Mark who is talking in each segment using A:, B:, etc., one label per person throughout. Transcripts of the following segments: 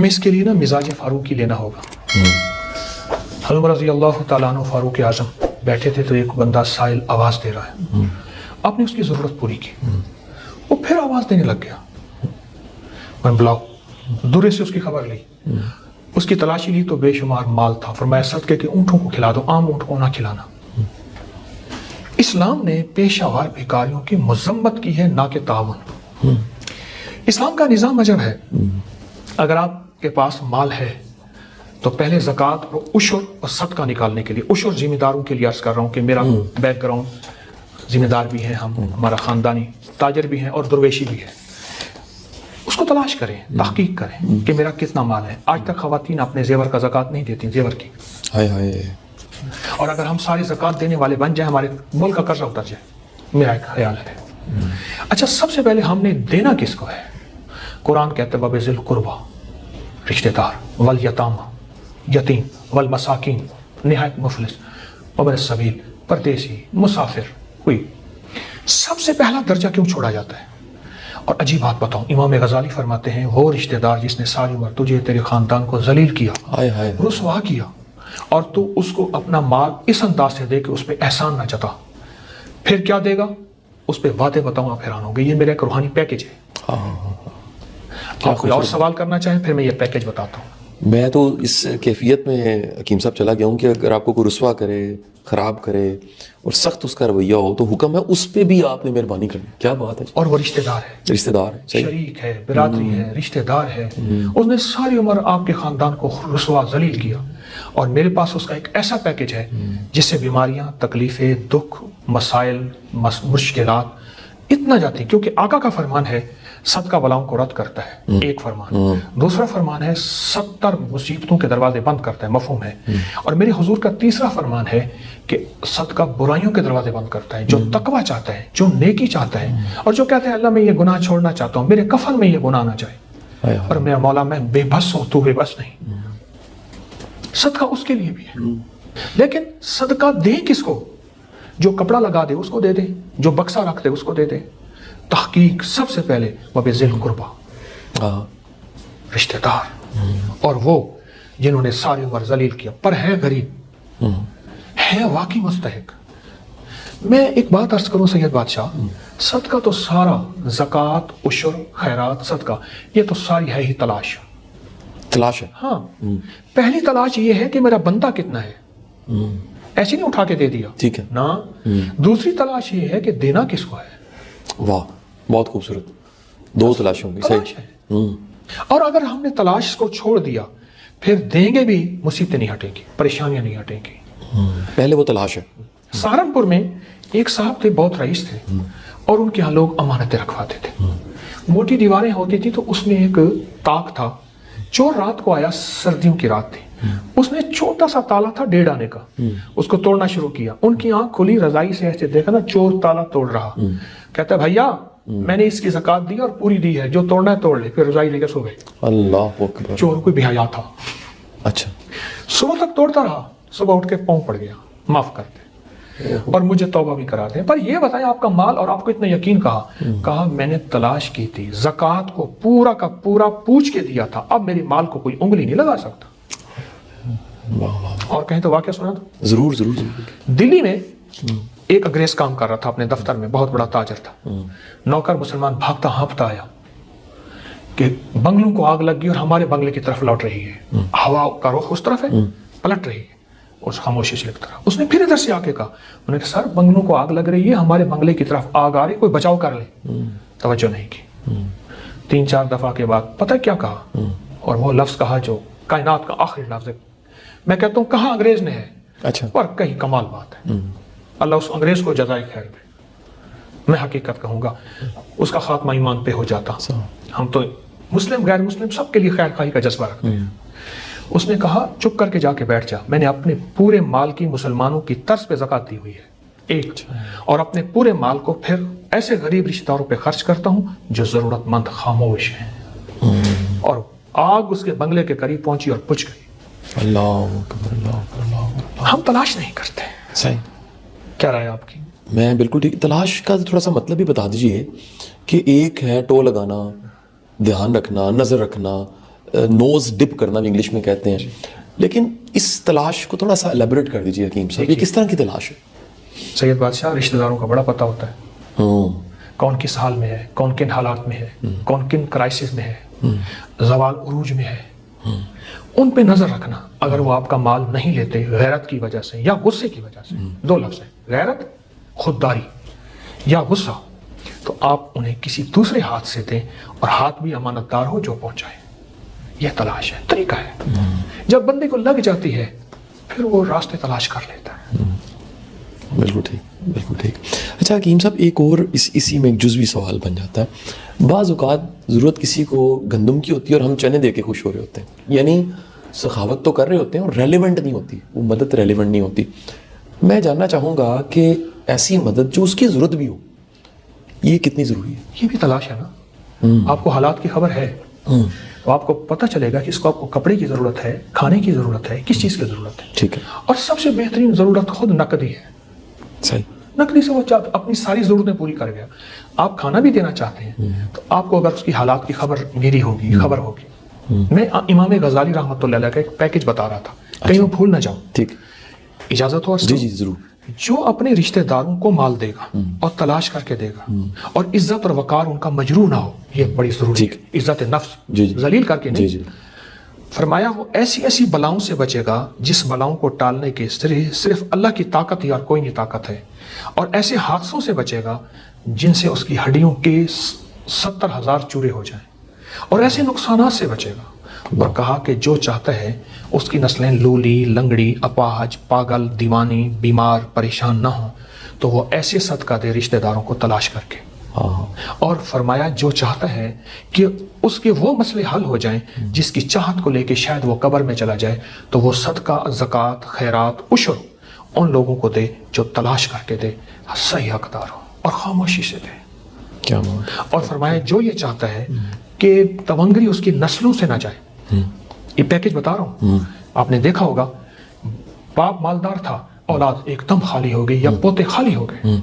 A: ہمیں اس کے لیے نا مزاج فاروقی لینا ہوگا. حضرت رضی اللہ تعالیٰ عنہ فاروق اعظم بیٹھے تھے تو ایک بندہ سائل آواز دے رہا ہے. آپ نے اس کی ضرورت پوری کی, وہ پھر آواز دینے لگ گیا. میں بلاؤ, دورے سے اس کی خبر لی, اس کی تلاشی لی تو بے شمار مال تھا. فرمایا صدقے کے اونٹوں کو کھلا دو, عام اونٹ کو نہ کھلانا. اسلام نے پیشہ وار بھکاریوں کی مذمت کی ہے, نہ کہ تعاون. اسلام کا نظام عجب ہے. اگر آپ کے پاس مال ہے تو پہلے زکوٰۃ اور عشر اور صدقہ نکالنے کے لیے, عشر ذمہ داروں کے لیے عرض کر رہا ہوں کہ میرا بیک گراؤنڈ ذمہ دار بھی ہیں ہم, ہمارا خاندانی تاجر بھی ہیں اور درویشی بھی ہے, اس کو تلاش کریں, تحقیق کریں کہ میرا کتنا مال ہے. آج تک خواتین اپنے زیور کا زکوٰۃ نہیں دیتی, زیور کی. اور اگر ہم سارے زکوٰۃ دینے والے بن جائیں, ہمارے ملک کا قرضہ اتر جائے, میرا ایک خیال ہے. اچھا, سب سے پہلے ہم نے دینا کس کو ہے؟ قرآن کہتے ہیں وَبِذِی الْقُرْبَىٰ, رشتہ دار, وَالْیَتَامَىٰ, یتیم, والمساکین, نہایت مفلس, وابن السبیل, پردیسی, مسافر. کوئی سب سے پہلا درجہ کیوں چھوڑا جاتا ہے؟ اور عجیب بات بتاؤں, امام غزالی فرماتے ہیں وہ رشتہ دار جس نے ساری عمر تجھے تیرے خاندان کو ذلیل کیا, رسوا کیا, اور تو اس کو اپنا مال اس انداز سے دے کہ اس پہ احسان نہ جتا, پھر کیا دے گا؟ اس پہ وعدے بتاؤں آپ حیران ہوں گے. یہ میرا ایک روحانی پیکج ہے. آپ کوئی اور سوال کرنا چاہیں پھر میں یہ پیکج بتاتا ہوں.
B: میں تو اس کیفیت میں حکیم صاحب چلا گیا ہوں کہ اگر آپ کو کوئی رسوا کرے, خراب کرے اور سخت اس کا رویہ ہو تو حکم ہے اس پہ بھی آپ نے مہربانی کرنی. کیا بات ہے.
A: اور وہ رشتہ دار ہے,
B: رشتہ دار ہے,
A: شریک ہے, برادری ہے, رشتہ دار ہے. اس نے ساری عمر آپ کے خاندان کو رسوا ذلیل کیا, اور میرے پاس اس کا ایک ایسا پیکج ہے جس سے بیماریاں, تکلیفیں, دکھ, مسائل, مشکلات اتنا جاتی. کیونکہ آقا کا فرمان ہے صدقہ بلاؤں کو رد کرتا ہے, ایک فرمان. دوسرا فرمان ہے 70 مصیبتوں کے دروازے بند کرتا ہے, مفہوم ہے. اور میرے حضور کا تیسرا فرمان ہے کہ صدقہ برائیوں کے دروازے بند کرتا ہے. جو تقوی چاہتا ہے, جو نیکی چاہتا ہے, اور جو کہتا ہے اللہ میں یہ گناہ چھوڑنا چاہتا ہوں, میرے کفن میں یہ گناہ نہ جائے, اور میرا مولا میں بے بس ہوں, تو بے بس نہیں. صدقہ اس کے لیے بھی ہے. لیکن صدقہ دیں کس کو؟ جو کپڑا لگا دے اس کو دے دے, جو بکسہ رکھ دے اس کو دے دے. تحقیق سب سے پہلے وَبِذِی الْقُرْبَىٰ, رشتہ دار, اور وہ جنہوں نے ساری عمر ذلیل کیا پر ہے غریب, ہے واقعی مستحق. میں ایک بات عرض کروں سید بادشاہ, صدقہ تو سارا, زکوٰۃ, عشر, خیرات, صدقہ, یہ تو ساری ہے ہی تلاش.
B: تلاش ہے.
A: ہاں, پہلی تلاش یہ ہے کہ میرا بندہ کتنا ہے, ایسے نہیں اٹھا کے دے دیا,
B: ٹھیک ہے
A: نا. دوسری تلاش یہ ہے کہ دینا کس کو ہے.
B: واہ, بہت خوبصورت. دو تلاشوں کی صحیح.
A: اور اگر ہم نے تلاش کو چھوڑ دیا پھر دیں گے بھی مصیبتیں نہیں ہٹیں گی, پریشانیاں نہیں ہٹیں گی.
B: پہلے وہ تلاش ہے.
A: سہارنپور میں ایک صاحب تھے, بہت رئیس تھے, اور ان کے ہاں لوگ امانتیں رکھواتے تھے. موٹی دیواریں ہوتی تھی تو اس میں ایک تاک تھا. چور رات کو آیا, سردیوں کی رات تھی, اس نے چھوٹا سا تالا تھا 1.5 آنے کا, اس کو توڑنا شروع کیا. ان کی آنکھ کھلی, رضائی سے ایسے دیکھا نا چور تالا توڑ رہا. کہتا ہے بھیا میں نے اس کی زکوٰۃ دی اور پوری دی ہے, جو توڑنا ہے توڑ لے. پھر رضائی لے کے سو گئے.
B: اللہ اکبر.
A: چور کوئی بے حیا تھا.
B: اچھا,
A: صبح تک توڑتا رہا, صبح اٹھ کے پاؤں پڑ گیا, معاف کرتے اور مجھے توبہ بھی کرا دیں. پر یہ بتائیں آپ کا مال, اور آپ کو اتنا یقین کہا میں نے تلاش کی تھی, زکوٰۃ کو پورا کا پورا پوچھ کے دیا تھا, اب میری مال کو کوئی انگلی نہیں لگا سکتا. اور کہیں تو واقعہ سنا تھا.
B: ضرور ضرور ضرور.
A: دلی میں ایک انگریز کام کر رہا تھا اپنے دفتر میں, بہت بڑا تاجر تھا. نوکر مسلمان بھاگتا ہانپتا آیا کہ بنگلوں کو آگ لگ گئی اور ہمارے بنگلے کی طرف لوٹ رہی ہے, ہوا کا رخ اس طرف ہے, پلٹ رہی ہے. اس خاموشی سے لکھتا رہا. اس نے پھر ادھر سے آ کے کہا, انہوں نے کہا سر بنگلوں کو آگ لگ رہی ہے, ہمارے بنگلے کی طرف آگ آ رہی, کوئی بچاؤ کر لے. توجہ نہیں کی. 3-4 دفعہ کے بعد پتہ کیا کہا, اور وہ لفظ کہا جو کائنات کا آخری لفظ ہے. میں کہتا ہوں کہاں انگریز نے ہے,
B: اچھا,
A: پر کہیں کمال بات ہے. اللہ اس انگریز کو جزائے خیر دے. میں حقیقت کہوں گا اس کا خاتمہ ایمان پہ ہو جاتا. ہم تو مسلم غیر مسلم سب کے لیے خیر خواہی کا جذبہ رکھتے ہیں. اس نے کہا چپ کر کے جا کے بیٹھ جا, میں نے اپنے پورے مال کی مسلمانوں کی طرز پہ زکوٰۃ دی ہوئی ہے, ایک, اور اپنے پورے مال کو پھر ایسے غریب رشتہ داروں پہ خرچ کرتا ہوں جو ضرورت مند خاموش ہیں. اور آگ اس کے بنگلے کے قریب پہنچی اور بجھ گئی.
B: اللہ اکبر, اللہ اکبر, اللہ اکبر.
A: ہم تلاش نہیں کرتے.
B: صحیح.
A: کیا رائے آپ کی؟
B: میں بالکل ٹھیک. تلاش کا تھوڑا سا مطلب بھی بتا دیجئے کہ ایک ہے ٹو لگانا, دھیان رکھنا, نظر رکھنا, نوز ڈپ کرنا بھی انگلش میں کہتے ہیں. لیکن اس تلاش کو تھوڑا سا ایلیبریٹ کر دیجیے حکیم صاحب, یہ کس طرح کی تلاش ہے؟
A: سید بادشاہ, رشتہ داروں کا بڑا پتہ ہوتا ہے, کون کس حال میں ہے, کون کن حالات میں ہے, کون کن کرائسس میں ہے, زوال عروج میں ہے, ان پہ نظر رکھنا. اگر وہ آپ کا مال نہیں لیتے غیرت کی وجہ سے یا غصے کی وجہ سے, دو لفظ ہیں, غیرت, خودداری یا غصہ, تو آپ انہیں کسی دوسرے ہاتھ سے دیں اور ہاتھ بھی امانت دار ہو جو پہنچائے. یہ تلاش ہے, طریقہ ہے. جب بندے کو لگ جاتی ہے پھر وہ راستے تلاش کر لیتا ہے.
B: بالکل ٹھیک, بالکل ٹھیک. اچھا حکیم صاحب, ایک اور اسی میں ایک جزوی سوال بن جاتا ہے. بعض اوقات ضرورت کسی کو گندم کی ہوتی ہے اور ہم چنے دے کے خوش ہو رہے ہوتے ہیں, یعنی سخاوت تو کر رہے ہوتے ہیں اور ریلیونٹ نہیں ہوتی, وہ مدد ریلیونٹ نہیں ہوتی. میں جاننا چاہوں گا کہ ایسی مدد جو اس کی ضرورت بھی ہو, یہ کتنی ضروری ہے؟
A: یہ بھی تلاش ہے نا. آپ کو حالات کی خبر ہے تو آپ کو پتہ چلے گا کہ اس کو آپ کو کپڑے کی ضرورت ہے, کھانے کی ضرورت ہے, کس چیز کی ضرورت ہے.
B: ٹھیک ہے.
A: اور سب سے بہترین ضرورت خود نقدی ہے.
B: صحیح.
A: نقدی سے وہ اپنی ساری ضرورتیں پوری کر گیا. آپ کھانا بھی دینا چاہتے ہیں تو آپ کو اگر اس کی حالات کی خبر میری ہوگی, خبر ہوگی. میں امام غزالی رحمۃ اللہ علیہ کا ایک پیکج بتا رہا تھا, کہیں وہ بھول نہ جاؤں.
B: ٹھیک,
A: اجازت ہو؟
B: جی جی ضرور.
A: جو اپنے رشتہ داروں کو مال دے گا اور تلاش کر کے دے گا اور عزت اور وقار ان کا مجروح نہ ہو, یہ بڑی ضروری ہے. عزت نفس ذلیل کر کے نہیں. فرمایا وہ ایسی ایسی بلاؤں سے بچے گا جس بلاؤں کو ٹالنے کے صرف اللہ کی طاقت ہی اور کوئی نہیں طاقت ہے, اور ایسے حادثوں سے بچے گا جن سے اس کی ہڈیوں کے 70,000 چورے ہو جائیں, اور ایسے نقصانات سے بچے گا. اور کہا کہ جو چاہتا ہے اس کی نسلیں لولی, لنگڑی, اپاہج, پاگل, دیوانی, بیمار, پریشان نہ ہوں, تو وہ ایسے صدقہ دے رشتہ داروں کو تلاش کر کے. اور فرمایا جو چاہتا ہے کہ اس کے وہ مسئلے حل ہو جائیں جس کی چاہت کو لے کے شاید وہ قبر میں چلا جائے, تو وہ صدقہ, زکوٰۃ, خیرات, عشر ان لوگوں کو دے جو تلاش کر کے دے, صحیح حقدار ہو, اور خاموشی سے دے.
B: کیا
A: اور فرمایا جو یہ چاہتا ہے کہ تونگری اس کی نسلوں سے نہ جائے. یہ پیکج بتا رہا ہوں, آپ نے دیکھا ہوگا باپ مالدار تھا, اولاد ایک دم خالی ہو گئی یا پوتے خالی ہو گئے.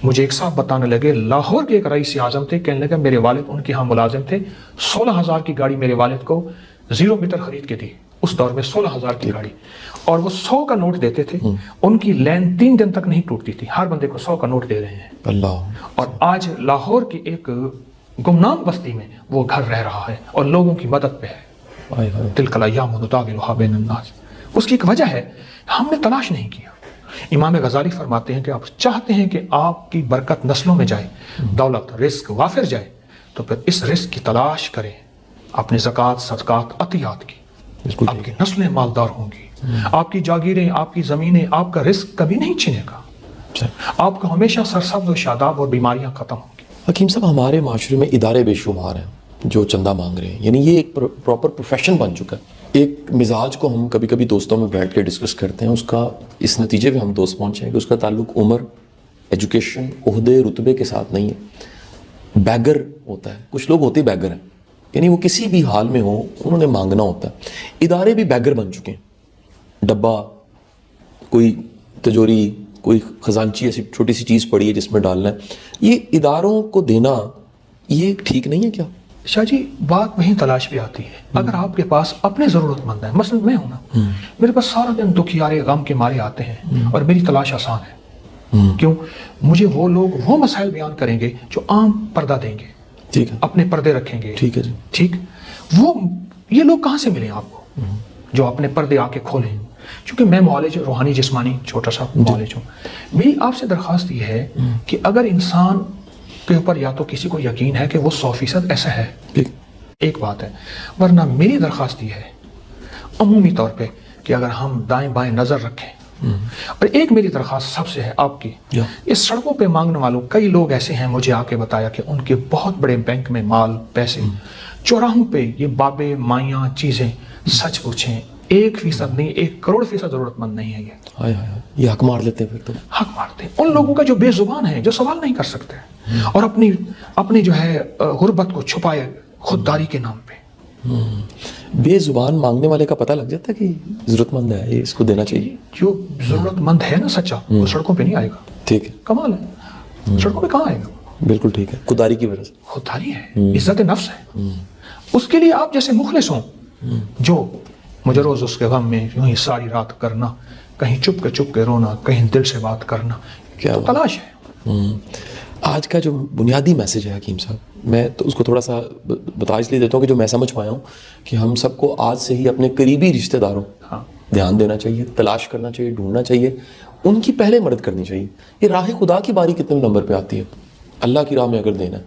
A: مجھے ایک صاحب بتانے لگے, لاہور کے ایک رئیس اعظم تھے, کہنے لگے میرے والد ان کے ہاں ملازم تھے, 16,000 کی گاڑی میرے والد کو 0 میٹر خرید کے دی. اس دور میں 16,000 کی گاڑی, اور وہ 100 کا نوٹ دیتے تھے. ان کی لین 3 دن تک نہیں ٹوٹتی تھی, ہر بندے کو 100 کا نوٹ دے رہے ہیں.
B: اللہ. اور
A: آج لاہور کی ایک گمنام بستی میں وہ گھر رہ رہا ہے اور لوگوں کی مدد پہ ہے. تلک الایام نداولها بین الناس. اس کی ایک وجہ ہے, ہم نے تلاش نہیں کیا. امام غزالی فرماتے ہیں کہ آپ چاہتے ہیں کہ آپ کی برکت نسلوں میں جائے, دولت, رزق وافر جائے, تو پھر اس رزق کی تلاش کریں, اپنے زکوٰۃ, صدقات, عطیات کی. آپ کی نسلیں مالدار ہوں گی, آپ کی جاگیریں, آپ کی زمینیں, آپ کا رزق کبھی نہیں چھنے گا, آپ کو ہمیشہ سرسبز و شاداب اور بیماریاں ختم ہوں گی.
B: حکیم صاحب, ہمارے معاشرے میں ادارے بے شمار ہیں جو چندہ مانگ رہے ہیں, یعنی یہ ایک پراپر پروفیشن بن چکا ہے. ایک مزاج کو ہم کبھی کبھی دوستوں میں بیٹھ کے ڈسکس کرتے ہیں, اس کا اس نتیجے پہ ہم دوست پہنچے ہیں کہ اس کا تعلق عمر, ایجوکیشن, عہدے, رتبے کے ساتھ نہیں ہے. بیگر ہوتا ہے, کچھ لوگ ہوتے بیگر ہیں, یعنی وہ کسی بھی حال میں ہوں انہوں نے مانگنا ہوتا ہے. ادارے بھی بیگر بن چکے ہیں. ڈبہ, کوئی تجوری, کوئی خزانچی ایسی چھوٹی سی چیز پڑی ہے جس میں ڈالنا ہے, یہ اداروں کو دینا یہ ٹھیک نہیں ہے کیا؟
A: شاہ جی, بات وہیں تلاش بھی آتی ہے. اگر آپ کے پاس اپنے ضرورت مند ہیں, مثلا میں ہوں نا, میرے پاس سارا دن دکھیارے غم کے مارے آتے ہیں اور میری تلاش آسان ہے. کیوں؟ مجھے وہ لوگ وہ مسائل بیان کریں گے جو عام پردہ دیں گے,
B: ٹھیک ہے,
A: اپنے پردے رکھیں گے.
B: ٹھیک ہے جی,
A: ٹھیک. وہ یہ لوگ کہاں سے ملیں آپ کو جو اپنے پردے آ کے کھولیں؟ چونکہ میں معالج, روحانی جسمانی چھوٹا سا معالج ہوں. میری آپ سے درخواست یہ ہے کہ اگر انسان کے اوپر یا تو کسی کو یقین ہے کہ وہ 100% ایسا ہے, ایک بات ہے, ورنہ میری درخواست یہ ہے عمومی طور پہ کہ اگر ہم دائیں بائیں نظر رکھیں. اور ایک میری درخواست سب سے ہے آپ کی, اس سڑکوں پہ مانگنے والوں کئی لوگ ایسے ہیں, مجھے آ کے بتایا کہ ان کے بہت بڑے بینک میں مال, پیسے, چوراہوں پہ یہ بابے, مائیاں, چیزیں. سچ پوچھیں 1% نہیں, 1 کروڑ% ضرورت مند نہیں ہے.
B: یہ حق مار لیتے ہیں, پھر تو
A: حق مارتے ہیں ان لوگوں کا جو بے زبان ہے, جو سوال نہیں کر سکتے, اور اپنی جو ہے غربت کو چھپائے خودداری کے نام پہ.
B: بے زبان مانگنے والے کا پتہ لگ جاتا ہے کہ ضرورت مند ہے, اس کو دینا چاہیے.
A: جو ضرورت مند ہے نا سچا, وہ سڑکوں پہ نہیں آئے گا.
B: ٹھیک ہے,
A: کمال ہے, سڑکوں پہ کہاں آئے گا؟
B: بالکل ٹھیک ہے, خودداری کی وجہ سے.
A: خودداری ہے, عزت نفس ہے. اس کے لیے آپ جیسے مخلص ہوں جو مجھے روز اس کے غم میں یوں ہی ساری رات کرنا, کہیں چپ کے رونا, کہیں دل سے بات کرنا,
B: کیا
A: تو تلاش ہے.
B: آج کا جو بنیادی میسج ہے حکیم صاحب, میں تو اس کو تھوڑا سا بتا اس لیے دیتا ہوں کہ جو میں سمجھ پایا ہوں کہ ہم سب کو آج سے ہی اپنے قریبی رشتہ داروں دھیان دینا چاہیے, تلاش کرنا چاہیے, ڈھونڈنا چاہیے, ان کی پہلے مدد کرنی چاہیے. یہ راہ خدا کی باری کتنے نمبر پہ آتی ہے اللہ کی راہ میں اگر دینا ہے؟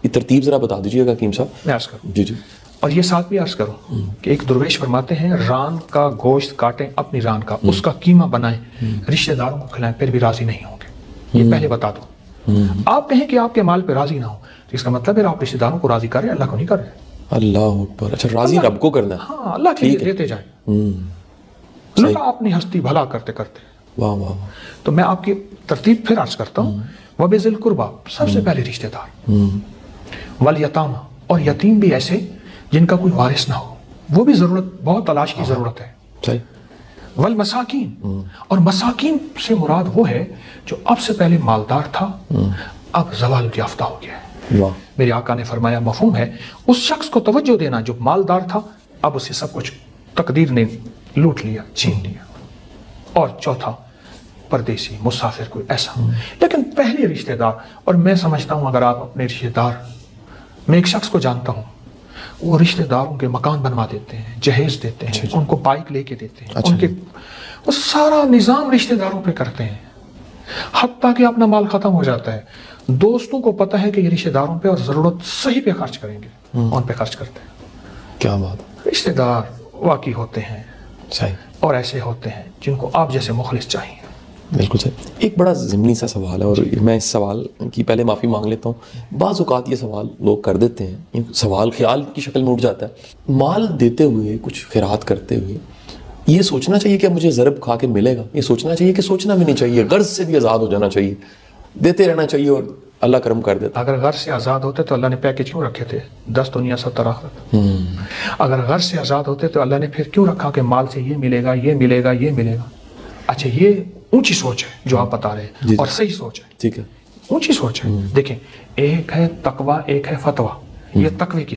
B: یہ ترتیب ذرا بتا دیجیے گا حکیم صاحب.
A: میں عرض کروں,
B: جی جی.
A: اور یہ ساتھ بھی عرض کروں کہ ایک درویش فرماتے ہیں, ران کا گوشت کاٹیں اپنی ران کا, اس کا قیمہ بنائیں, رشتہ داروں کو کھلائیں, پھر بھی راضی نہیں ہوں گے. یہ پہلے بتا دو. آپ کہیں کہ آپ کے مال پہ راضی نہ ہو, تو اس کا مطلب ہے آپ رشتہ داروں کو راضی کر رہے ہیں, اللہ کو نہیں کر رہے.
B: اللہ اکبر. اچھا, راضی رب کو کرنا ہے.
A: ہاں, اللہ کے لیے دیتے جائیں, لوٹا اپنی ہستی بھلا کرتے کرتے.
B: واہ واہ.
A: تو میں آپ کی ترتیب پھر عرض کرتا ہوں. وَبِذِي الْقُرْبَى, سب سے پہلے رشتہ دار, وَالْيَتَامَى, اور یتیم بھی ایسے جن کا کوئی وارث نہ ہو, وہ بھی ضرورت, بہت تلاش کی ضرورت ہے.
B: صحیح.
A: والمساکین, اور مساکین سے مراد وہ ہے جو اب سے پہلے مالدار تھا, اب زوال یافتہ ہو گیا ہے.
B: واہ.
A: میرے آقا نے فرمایا مفہوم ہے اس شخص کو توجہ دینا جو مالدار تھا, اب اسے سب کچھ تقدیر نے لوٹ لیا, چھین لیا. اور چوتھا پردیسی, مسافر, کوئی ایسا. لیکن پہلے رشتہ دار, اور میں سمجھتا ہوں اگر آپ اپنے رشتہ دار, میں ایک شخص کو جانتا ہوں, وہ رشتہ داروں کے مکان بنوا دیتے ہیں, جہیز دیتے ہیں, ان کو بائک لے کے دیتے ہیں, ان کے وہ سارا نظام رشتہ داروں پہ کرتے ہیں, حتیٰ کہ اپنا مال ختم ہو جاتا ہے. دوستوں کو پتہ ہے کہ یہ رشتہ داروں پہ اور ضرورت صحیح پہ خرچ کریں گے, ان پہ خرچ کرتے ہیں.
B: کیا بات.
A: رشتہ دار واقعی ہوتے ہیں,
B: صحیح,
A: اور ایسے ہوتے ہیں جن کو آپ جیسے مخلص چاہیے.
B: بالکل صحیح. ایک بڑا ضمنی سا سوال ہے, اور میں اس سوال کی پہلے معافی مانگ لیتا ہوں. بعض اوقات یہ سوال لوگ کر دیتے ہیں, یہ سوال خیال کی شکل میں اٹھ جاتا ہے. مال دیتے ہوئے, کچھ خیرات کرتے ہوئے, یہ سوچنا چاہیے کہ مجھے ضرب کھا کے ملے گا؟ یہ سوچنا چاہیے کہ سوچنا بھی نہیں چاہیے, غرض سے بھی آزاد ہو جانا چاہیے, دیتے رہنا چاہیے اور اللہ کرم کر دیتا.
A: اگر غرض سے آزاد ہوتے تو اللہ نے پیکج کیوں رکھے تھے 10 دنیا 70 آخرت؟ اگر غرض سے آزاد ہوتے تو اللہ نے پھر کیوں رکھا کہ مال سے یہ ملے گا, یہ ملے گا, یہ ملے گا؟ اچھا, یہ اونچی سوچ ہے جو آپ بتا رہے ہیں, اور صحیح سوچ ہے.
B: ٹھیک ہے,
A: اونچی سوچ ہے. دیکھیں, ایک ہے تقوی, ایک ہے فتویٰ. یہ تقوی کی